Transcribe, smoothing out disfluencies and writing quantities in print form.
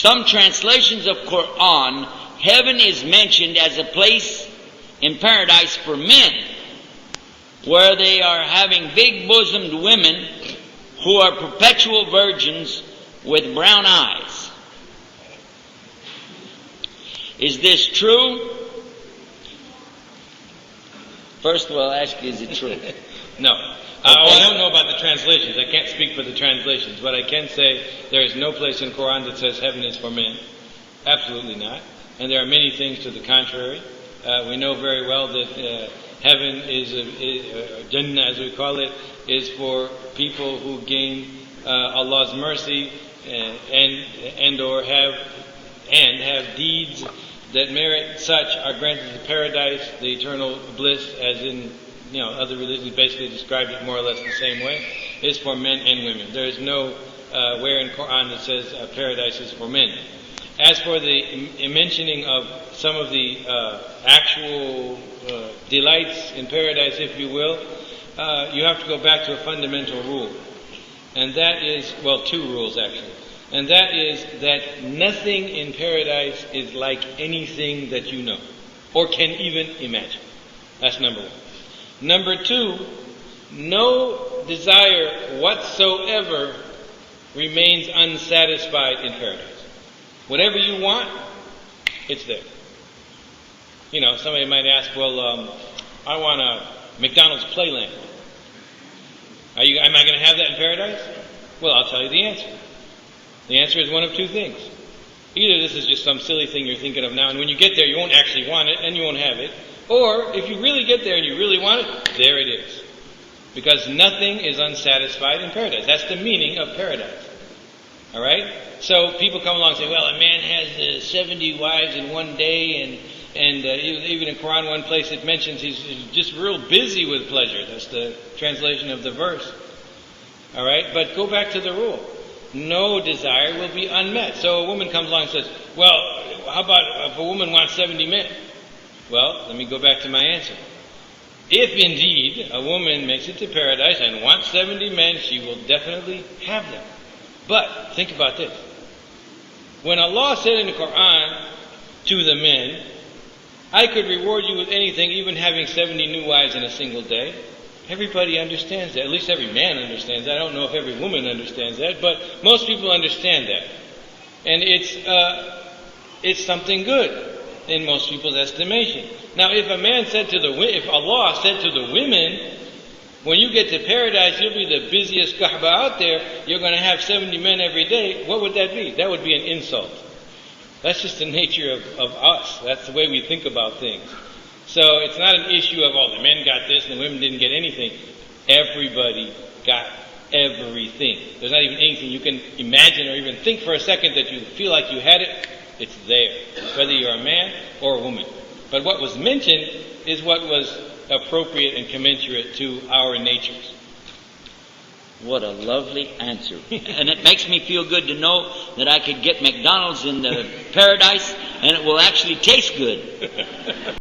some translations of Quran, heaven is mentioned as a place in paradise for men, where they are having big-bosomed women who are perpetual virgins with brown eyes. Is this true? First of all, I'll ask you, is it true? No. I don't know about the translations. I can't speak for the translations. But I can say there is no place in Quran that says heaven is for men. Absolutely not. And there are many things to the contrary. We know very well that heaven is Jannah, as we call it, is for people who gain Allah's mercy and have deeds that merit such are granted the paradise, the eternal bliss, as in other religions basically describe it more or less the same way, is for men and women. There is no where in Quran that says paradise is for men. As for the mentioning of some of the actual delights in paradise, if you will, you have to go back to a fundamental rule. And that is, well, two rules actually. And that is that nothing in paradise is like anything that you know or can even imagine. That's number one. Number two, no desire whatsoever remains unsatisfied in paradise. Whatever you want, it's there. Somebody might ask, well, I want a McDonald's Playland. Am I going to have that in paradise? Well, I'll tell you the answer. The answer is one of two things. Either this is just some silly thing you're thinking of now, and when you get there you won't actually want it, and you won't have it. Or, if you really get there and you really want it, there it is. Because nothing is unsatisfied in paradise. That's the meaning of paradise. Alright? So people come along and say, well, a man has 70 wives in one day, and even in Quran one place it mentions he's just real busy with pleasure. That's the translation of the verse. Alright? But go back to the rule. No desire will be unmet. So a woman comes along and says, well, how about if a woman wants 70 men? Well, let me go back to my answer. If indeed a woman makes it to paradise and wants 70 men, she will definitely have them. But, think about this. When Allah said in the Quran to the men, I could reward you with anything, even having 70 new wives in a single day, everybody understands that. At least every man understands that. I don't know if every woman understands that, but most people understand that. And it's something good in most people's estimation. Now, if Allah said to the women, when you get to paradise, you'll be the busiest kahba out there, you're going to have 70 men every day, what would that be? That would be an insult. That's just the nature of us. That's the way we think about things. So it's not an issue of, the men got this and the women didn't get anything. Everybody got everything. There's not even anything you can imagine or even think for a second that you feel like you had it. It's there, whether you're a man or a woman. But what was mentioned is what was appropriate and commensurate to our natures. What a lovely answer. And it makes me feel good to know that I could get McDonald's in the paradise and it will actually taste good.